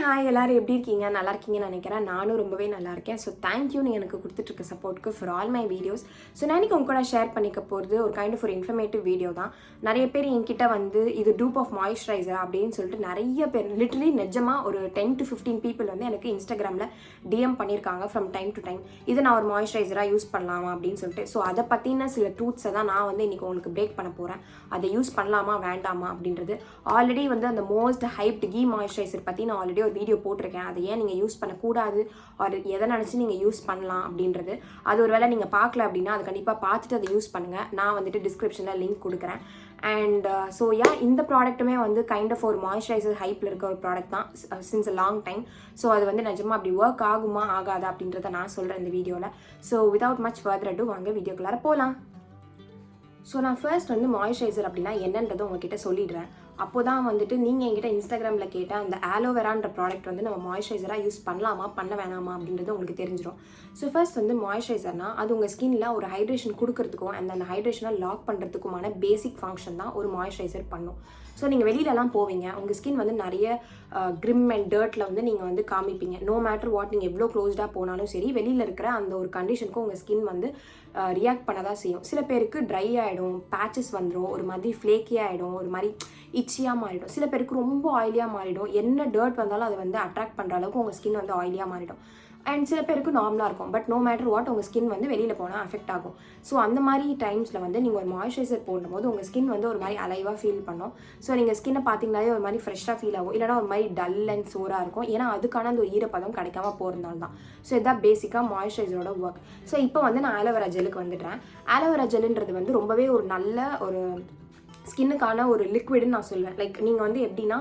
Hi எல்லாரும் எப்படி இருக்கீங்க? நல்லா இருக்கீங்கன்னு நினைக்கிறேன். நானும் ரொம்பவே நல்லா இருக்கேன். ஸோ தேங்க்யூ நீ எனக்கு கொடுத்துட்ருக்க சப்போர்ட்டுக்கு for all my videos. So நான் இன்றைக்கி உங்க கூட ஷேர் பண்ணிக்க போகிறது ஒரு கைண்ட் ஆஃப் ஒரு இன்ஃபர்மேட்டிவ் வீடியோ தான். நிறைய பேர் என்கிட்ட வந்து இது டூப் ஆஃப் மாய்ஸ்சரைசர் அப்படின்னு சொல்லிட்டு நிறைய பேர் லிட்டரலி நிஜமாக ஒரு 10 to 15 பீப்புள் வந்து எனக்கு இன்ஸ்டாகிராமில் டிஎம் பண்ணியிருக்காங்க ஃப்ரம் டைம் டு டைம். இது நான் ஒரு மாய்ஸ்சரைசராக யூஸ் பண்ணலாமா அப்படின்னு சொல்லிட்டு. ஸோ அதை பற்றின சில ட்ரூத்ஸை தான் நான் வந்து இன்றைக்கி உங்களுக்கு பிரேக் பண்ண போகிறேன். அதை யூஸ் பண்ணலாமா வேண்டாமா அப்படின்றது. ஆல்ரெடி வந்து அந்த மோஸ்ட் ஹைப்ட் கீ மாய்ஸ்சரைசர் பற்றி நான் ஆல்ரெடி ஒரு வீடியோ போட்டிருக்கேன். அதை ஏன் நீங்கள் யூஸ் பண்ணக்கூடாது, அது எதை நினச்சி நீங்கள் யூஸ் பண்ணலாம் அப்படின்றது. அது ஒரு வேளை நீங்கள் பார்க்கல அப்படின்னா அது கண்டிப்பாக பார்த்துட்டு அதை யூஸ் பண்ணுங்கள். நான் வந்துட்டு டிஸ்கிரிப்ஷனில் லிங்க் கொடுக்குறேன். அண்ட் ஸோ இந்த ப்ராடக்ட்டுமே வந்து கைண்ட் ஆஃப் ஒரு மாய்ஸ்சரைசர் ஹைப்பில் இருக்க ஒரு ப்ராடக்ட் தான் சின்ஸ் அ லாங் டைம். ஸோ அது வந்து நிஜமாக அப்படி ஒர்க் ஆகுமா ஆகாதா அப்படின்றத நான் சொல்கிறேன் இந்த வீடியோவில். ஸோ விதவுட் மச் ஃபர்தர் அடு வாங்க வீடியோக்குள்ளார போகலாம். ஸோ நான் ஃபர்ஸ்ட் வந்து மாய்ஸ்சரைசர் அப்படின்னா என்னன்றதை உங்ககிட்ட சொல்லிடுறேன். அப்போ தான் வந்துட்டு நீங்கள் என்கிட்ட இன்ஸ்டாகிராமில் கேட்டால் அந்த ஆலோவேரான்ற ப்ராடக்ட் வந்து நம்ம மாய்ஸ்சரைசராக யூஸ் பண்ணலாமா பண்ண வேணாமா அப்படின்றது உங்களுக்கு தெரிஞ்சிடும். ஸோ ஃபர்ஸ்ட் வந்து மாய்ஸ்சரைசர்னால் அது உங்கள் ஸ்கின்னில் ஒரு ஹைட்ரேஷன் கொடுக்கறதுக்கும் அந்த ஹைட்ரேஷனை லாக் பண்ணுறதுக்குமான பேசிக் ஃபங்க்ஷன் தான் ஒரு மாய்ஸ்சரைசர் பண்ணும். ஸோ நீங்கள் வெளியிலலாம் போவீங்க, உங்கள் ஸ்கின் வந்து நிறைய கிரிம் அண்ட் டர்ட்டில் வந்து நீங்கள் வந்து காமிப்பீங்க. நோ மேட்டர் வாட், நீங்கள் எவ்வளோ க்ளோஸ்டாக போனாலும் சரி, வெளியில் இருக்கிற அந்த ஒரு கண்டிஷனுக்கு உங்கள் ஸ்கின் வந்து ரியாக்ட் பண்ண தான் செய்யும். சில பேருக்கு ட்ரை ஆகிடும், பேச்சஸ் வந்துடும், ஒரு மாதிரி ஃப்ளேக்கியாக ஆகிடும், ஒரு மாதிரி இச்சியாக மாறிடும். சில பேருக்கு ரொம்ப ஆயிலியாக மாறிடும். என்ன டர்ட் வந்தாலும் அதை வந்து அட்ராக்ட் பண்ணுற அளவுக்கு உங்கள் ஸ்கின் வந்து ஆயிலியாக மாறிடும். அண்ட் சில பேருக்கு நார்மலாக இருக்கும். பட் நோ மேட்டர் வாட், உங்கள் ஸ்கின் வந்து வெளியில் போனால் அஃபெக்ட் ஆகும். ஸோ அந்த மாதிரி டைம்ஸில் வந்து நீங்கள் ஒரு மாய்ஸ்சரைசர் போடும்போது உங்கள் ஸ்கின் வந்து ஒரு மாதிரி அலைவாக ஃபீல் பண்ணும். ஸோ நீங்கள் ஸ்கின்னை பார்த்தீங்கன்னாலே ஒரு மாதிரி ஃப்ரெஷ்ஷாக ஃபீல் ஆகும், இல்லைனா ஒரு மாதிரி டல் அண்ட் சோராக இருக்கும். ஏன்னா அதுக்கான அந்த ஒரு ஈரப்பதம் கிடைக்காம போகிறதுனால தான். ஸோ இதுதான் பேசிக்காக மாய்ஸ்சரைசரோட ஒர்க். ஸோ இப்போ வந்து நான் ஆலோவேரா ஜெல்லுக்கு வந்துடுறேன். ஆலோவேரா ஜெல்லுன்றது வந்து ரொம்பவே ஒரு நல்ல ஒரு ஸ்கின்னுக்கான ஒரு லிக்விடுன்னு நான் சொல்லுவேன். லைக் நீங்கள் வந்து எப்படின்னா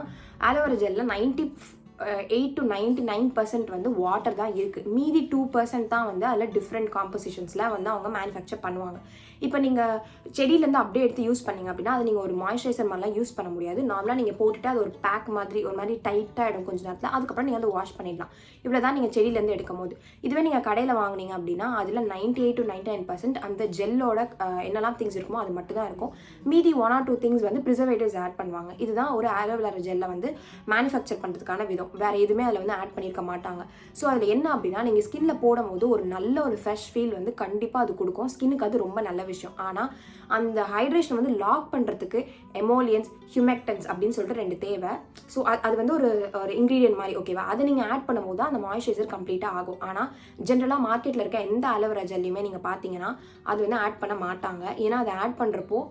ஆலோவேரா ஜெல்லில் 98 to 99% வந்து வாட்டர் தான் இருக்குது. மீதி 2% தான் வந்து அதில் டிஃப்ரெண்ட் காம்போசிஷன்ஸில் வந்து அவங்க மேனுஃபேக்சர் பண்ணுவாங்க. இப்போ நீங்கள் செடியிலேருந்து அப்படியே எடுத்து யூஸ் பண்ணிங்க அப்படின்னா அது நீங்கள் ஒரு மாய்ஸ்சரைசர் மாதிரிலாம் யூஸ் பண்ண முடியாது. நார்மலாக நீங்கள் போட்டுட்டு அது ஒரு பேக் மாதிரி ஒரு மாதிரி டைட்டாக ஆகிடும் கொஞ்சம் நேரத்தில். அதுக்கப்புறம் நீங்கள் வந்து வாஷ் பண்ணிடலாம். இவ்வளோ தான் நீங்கள் செடியிலேருந்து எடுக்கும் போது. இதுவே நீங்கள் கடையில் வாங்கினீங்க அப்படின்னா அதில் 98 to 99% அந்த ஜெல்லோட என்னெல்லாம் திங்ஸ் இருக்குமோ அது மட்டும் தான் இருக்கும். மீதி 1 or 2 திங்ஸ் வந்து ப்ரிசர்வேட்டிவ்ஸ் ஆட் பண்ணுவாங்க. இதுதான் ஒரு ஆலோவேரா ஜெல்லை வந்து மேனுஃபேக்சர் பண்ணுறதுக்கான விதம். வேறு எதுவுமே அதில் வந்து ஆட் பண்ணியிருக்க மாட்டாங்க. ஸோ அதில் என்ன அப்படின்னா நீங்கள் ஸ்கின்ல போடும்போது ஒரு நல்ல ஒரு ஃப்ரெஷ் ஃபீல் வந்து கண்டிப்பாக அது கொடுக்கும். ஸ்கின்னுக்கு அது ரொம்ப நல்ல விஷயம். ஆனால் அந்த ஹைட்ரேஷன் வந்து லாக் பண்ணுறதுக்கு எமோலியன்ஸ், ஹியூமெக்டன்ஸ் அப்படின்னு சொல்லிட்டு 2 தேவை. ஸோ அது வந்து ஒரு இன்க்ரீடியன்ட் மாதிரி, ஓகேவா? அதை நீங்கள் ஆட் பண்ணும்போது தான் அந்த மாய்ஸ்சரைசர் கம்ப்ளீட்டாக ஆகும். ஆனால் ஜென்ரலாக மார்க்கெட்டில் இருக்க எந்த ஆலோவேரா ஜெல்லையுமே நீங்கள் பார்த்தீங்கன்னா அது வந்து ஆட் பண்ண மாட்டாங்க. ஏன்னா அதை ஆட் பண்ணுறப்போ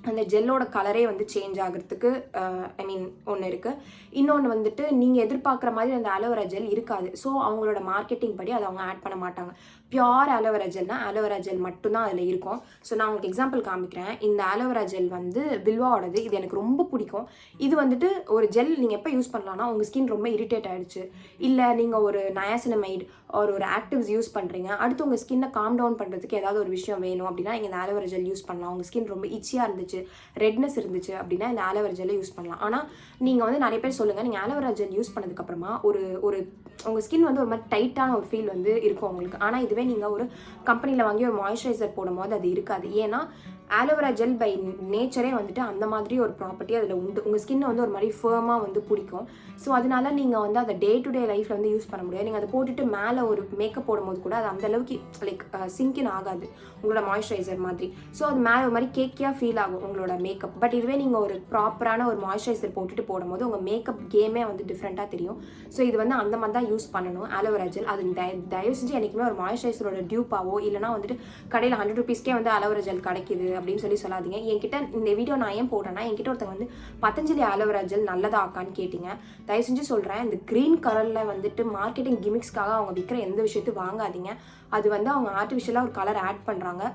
அந்த ஜெல்லோட கலரே வந்து சேஞ்ச் ஆகிறதுக்கு ஒன்று இருக்குது. இன்னொன்று வந்துட்டு நீங்கள் எதிர்பார்க்குற மாதிரி அந்த ஆலோவேரா ஜெல் இருக்காது. ஸோ அவங்களோட மார்க்கெட்டிங் படி அதை அவங்க ஆட் பண்ண மாட்டாங்க. பியோர் ஆலோவேரா ஜெல்னால் ஆலோவேரா ஜெல் மட்டும்தான் அதில் இருக்கும். ஸோ நான் உங்களுக்கு எக்ஸாம்பிள் காமிக்கிறேன். இந்த ஆலோவேரா ஜெல் வந்து வில்வாவோடது. இது எனக்கு ரொம்ப பிடிக்கும். இது வந்துட்டு ஒரு ஜெல் நீங்கள் எப்போ யூஸ் பண்ணலாம்னா உங்கள் ஸ்கின் ரொம்ப இரிட்டேட் ஆகிடுச்சு, இல்லை நீங்கள் ஒரு நயாசினமைட் ஒரு ஆக்டிவ்ஸ் யூஸ் பண்ணுறீங்க, அடுத்து உங்கள் ஸ்கின்னை காம் டவுன் பண்ணுறதுக்கு ஏதாவது ஒரு விஷயம் வேணும் அப்படின்னா நீங்கள் இந்த ஆலோவேரா ஜெல் யூஸ் பண்ணலாம். உங்கள் ஸ்கின் ரொம்ப இச்சியாக இருந்துச்சு, ரெட்னஸ் இருந்துச்சு அப்படின்னா இந்த ஆலோவேரா ஜெல்லை யூஸ் பண்ணலாம். ஆனால் நீங்கள் வந்து நிறைய பேர் சொல்லுங்கள், நீங்கள் ஆலோவேரா ஜெல் யூஸ் பண்ணதுக்கப்புறமா ஒரு உங்கள் ஸ்கின் வந்து ஒரு மாதிரி டைட்டான ஒரு ஃபீல் வந்து இருக்கும் உங்களுக்கு. ஆனால் இதுவே நீங்கள் ஒரு கம்பெனியில் வாங்கி ஒரு மாய்ஸ்சரைசர் போடும்போது அது இருக்காது. ஏன்னா ஆலோவேரா ஜெல் பை நேச்சரே வந்துட்டு அந்த மாதிரி ஒரு ப்ராப்பர்ட்டி அதில் உண்டு. உங்கள் ஸ்கின்னை வந்து ஒரு மாதிரி ஃபேமாக வந்து பிடிக்கும். ஸோ அதனால நீங்கள் வந்து அதை டே டு டே லைஃப்பில் வந்து யூஸ் பண்ண முடியாது. நீங்கள் அதை போட்டுட்டு மேலே ஒரு மேக்கப் போடும்போது கூட அது அந்தளவுக்கு லைக் சிங்கின் ஆகாது உங்களோட மாய்ஸ்சரைசர் மாதிரி. ஸோ அது மேலே ஒரு மாதிரி கேக்கியாக ஃபீல் ஆகும் உங்களோட மேக்கப். பட் இதுவே நீங்கள் ஒரு ப்ராப்பரான ஒரு மாய்ஸ்சரைசர் போட்டுட்டு போடும்போது உங்கள் மேக்கப் கேமே வந்து டிஃப்ரெண்ட்டாக தெரியும். ஸோ இது வந்து அந்த மாதிரி தான் யூஸ் பண்ணணும் ஆலோவேரா ஜெல். அது தயவு செஞ்சு என்றைக்குமே ஒரு மாய்ஸ்சரைசரோட டியூப்பாவோ இல்லைனா வந்துட்டு கடையில் 100 rupeesக்கே வந்து ஆலோவேரா ஜெல் கிடைக்குது அப்படின்னு சொல்லி சொல்லாதீங்க. என்கிட்ட இந்த வீடியோ நான் ஏன் போடுறேன்னா என்கிட்ட ஒருத்தங்க வந்து பதஞ்சலி ஆலோவேரா ஜெல் நல்லதா ஆக்கான்னு கேட்டிங்க. தயவு செஞ்சு சொல்கிறேன், இந்த க்ரீன் கலரில் வந்துட்டு மார்க்கெட்டிங் கிமிக்ஸ்க்காக அவங்க விற்கிற எந்த விஷயத்தையும் வாங்காதீங்க. அது வந்து அவங்க ஆர்டிஃபிஷியலாக ஒரு கலர் ஆட் பண்ணுறாங்க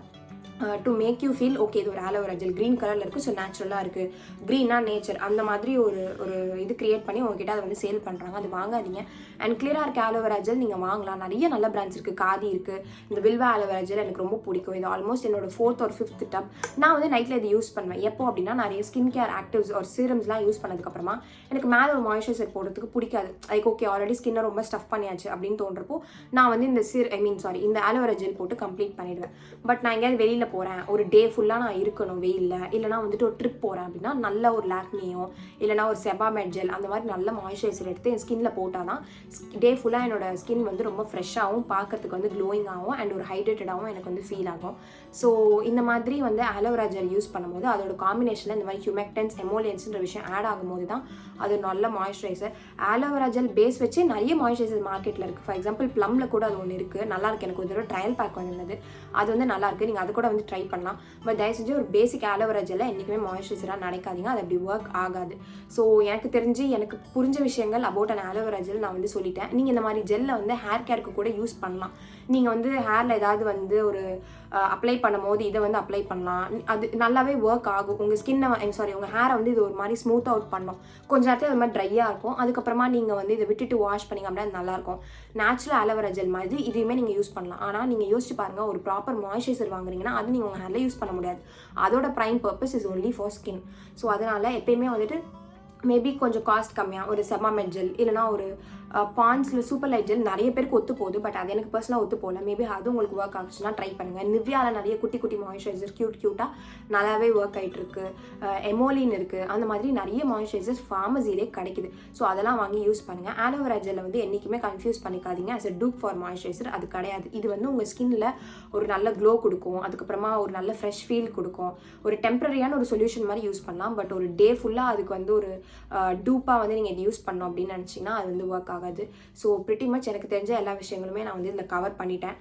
to make you feel okay இது ஒரு ஆலோவேரா ஜெல் க்ரீன் கலரில் இருக்குது, ஸோ நேச்சுரலாக இருக்குது, க்ரீனா நேச்சர் அந்த மாதிரி ஒரு இது க்ரியேட் பண்ணி உங்ககிட்ட அதை வந்து சேல் பண்ணுறாங்க. அது வாங்காதீங்க. அண்ட் கிளியராக இருக்க ஆலோவேரா ஜெல் நீங்கள் வாங்கலாம். நிறைய நல்ல பிராண்ட்ஸ் இருக்குது. காதி இருக்குது. இந்த வில்வா ஆலோவேரா ஜெல் எனக்கு ரொம்ப பிடிக்கும். இது ஆல்மோஸ்ட் என்னோட 4th or 5th டப். நான் வந்து நைட்டில் இது யூஸ் பண்ணுவேன். எப்போ அப்படின்னா நிறைய ஸ்கின் கேர் ஆக்டிவ்ஸ் ஒரு சீரம்ஸ்லாம் யூஸ் பண்ணதுக்கப்புறமா எனக்கு மேலே ஒரு மாய்ஸ்சரைசர் போடுறதுக்கு பிடிக்காது. லைக் ஓகே ஆல்ரெடி ஸ்கின்னை ரொம்ப ஸ்டஃப் பண்ணியாச்சு அப்படின்னு தோன்றப்போ நான் வந்து இந்த இந்த ஆலோவேரா ஜெல் போட்டு கம்ப்ளீட் பண்ணிடுவேன். பட் நான் எங்கேயாவது வெளியில் வெயிலில் போகிறேன், ஒரு டே ஃபுல்லாக நான் இருக்கணும் வெயிலில், இல்லைனா வந்துட்டு ஒரு ட்ரிப் போகிறேன் அப்படின்னா நல்ல ஒரு லாக்மியோ இல்லைனா ஒரு செபாமெட் ஜெல் அந்த மாதிரி நல்ல மாய்ஸ்சரைசர் எடுத்து என் ஸ்கின்னில் போட்டால் தான் டே ஃபுல்லாக என்னோடய ஸ்கின் வந்து ரொம்ப ஃப்ரெஷ்ஷாகவும் பார்க்கறதுக்கு வந்து க்ளோயிங்காகவும் அண்ட் ஒரு ஹைட்ரேட்டடாகவும் எனக்கு வந்து ஃபீல் ஆகும். ஸோ இந்த மாதிரி வந்து ஆலோவேரா ஜெல் யூஸ் பண்ணும்போது அதோட காம்பினேஷனில் இந்த மாதிரி ஹியூமெக்டன்ஸ் எமோலியன்ஸ்ன்ற விஷயம் ஆட் ஆகும்போது தான் அது நல்ல மாய்ஸ்சரைசர். ஆலோவேரா ஜெல் பேஸ் வச்சு நிறைய மாய்ஸ்சரைசர் மார்க்கெட்டில் இருக்குது. ஃபார் எக்ஸாம்பிள் ப்ளம்மில் கூட அது ஒன்று இருக்குது, நல்லாயிருக்கு. எனக்கு ஒரு தடவை ட்ரையல் பேக் வந்திருந்தது, அது வந்து நல்லாயிருக்கு. நீங்கள் அது கூட வந்து ட்ரை பண்ணலாம். பட் தயவு செஞ்சு ஒரு பேசிக் ஆலோவேரா ஜெல்லை என்றைக்குமே மாய்ஸ்சரைசராக நினைக்காதீங்க, அது அப்படி ஒர்க் ஆகாது. ஸோ எனக்கு தெரிஞ்சு எனக்கு புரிஞ்ச விஷயங்கள் அபவுட் அன் ஆலோவேரா ஜெல் நான் வந்து சொல்லிட்டேன். நீங்கள் இந்த மாதிரி ஜெல்லை வந்து ஹேர் கேருக்கு கூட யூஸ் பண்ணலாம். நீங்கள் வந்து ஹேரில் ஏதாவது வந்து ஒரு அப்ளை பண்ணும் போது இதை வந்து அப்ளை பண்ணலாம், அது நல்லாவே ஒர்க் ஆகும். உங்கள் ஸ்கின்னை உங்கள் ஹேரை வந்து இது ஒரு மாதிரி ஸ்மூத் அவுட் பண்ணும். கொஞ்ச நேரத்தில் அது மாதிரி ட்ரையாக இருக்கும், அதுக்கப்புறமா நீங்கள் வந்து இதை விட்டுட்டு வாஷ் பண்ணிங்க அப்படின்னா நல்லாயிருக்கும். நேச்சுரல் ஆலோவேரா ஜெல் மாதிரி இதையுமே நீங்கள் யூஸ் பண்ணலாம். ஆனால் நீங்கள் யோசிச்சு பாருங்கள், ஒரு ப்ராப்பர் மாய்ஸ்சரைசர் வாங்குறீங்கன்னா அது நீங்கள் உங்கள் ஹேரில் யூஸ் பண்ண முடியாது. அதோட prime purpose is only for skin. So அதனால் எப்பயுமே வந்துட்டு மேபி கொஞ்சம் காஸ்ட் கம்மியாக ஒரு செபாமெட் ஜெல் இல்லைனா ஒரு பாண்ட்ஸில் சூப்பர் லைட் ஜெல் நிறைய பேருக்கு ஒத்து போகுது. பட் அது எனக்கு பர்சனலாக ஒத்து போகல. மேபி அது உங்களுக்கு ஒர்க் ஆகுச்சுன்னா ட்ரை பண்ணுங்கள். நிவ்யாவில் நிறைய குட்டி குட்டி மாய்ஸ்சரைசர் க்யூட்டாக நல்லாவே ஒர்க் ஆகிட்டுருக்கு. எமோலின் இருக்குது, அந்த மாதிரி நிறைய மாய்ஸ்சரைசர்ஸ் ஃபார்மசிலே கிடைக்குது. ஸோ அதெல்லாம் வாங்கி யூஸ் பண்ணுங்கள். ஆலோவேரா ஜெல்லை வந்து என்றைக்குமே கன்ஃபியூஸ் பண்ணிக்காதீங்க as a dupe for moisturiser. அது கிடையாது. இது வந்து உங்கள் ஸ்கின்னில் ஒரு நல்ல க்ளோ கொடுக்கும், அதுக்கப்புறமா ஒரு நல்ல ஃப்ரெஷ் ஃபீல் கொடுக்கும். ஒரு டெம்பரரியான ஒரு சொல்யூஷன் மாதிரி யூஸ் பண்ணலாம். பட் ஒரு டே ஃபுல்லாக அதுக்கு வந்து ஒரு டூப்பாக வந்து நீங்கள் இது யூஸ் பண்ணோம் அப்படின்னு நினச்சிங்கன்னா அது வந்து ஒர்க் ஆகாது. ஸோ பிரிட்டி மச் எனக்கு தெரிஞ்ச எல்லா விஷயங்களுமே நான் வந்து இதில் கவர் பண்ணிட்டேன்.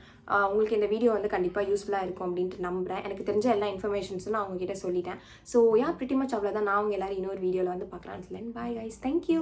உங்களுக்கு இந்த வீடியோ வந்து கண்டிப்பாக யூஸ்ஃபுல்லாக இருக்கும் அப்படின்ட்டு நம்புகிறேன். எனக்கு தெரிஞ்ச எல்லா இன்ஃபர்மேஷன்ஸும் நான் உங்ககிட்ட சொல்லிட்டேன். ஸோ பிரிட்டி மச் அவ்வளோதான். நான் உங்கள் எல்லாரும் இன்னொரு வீடியோவில் வந்து பார்க்குறேன். Bye guys, thank you.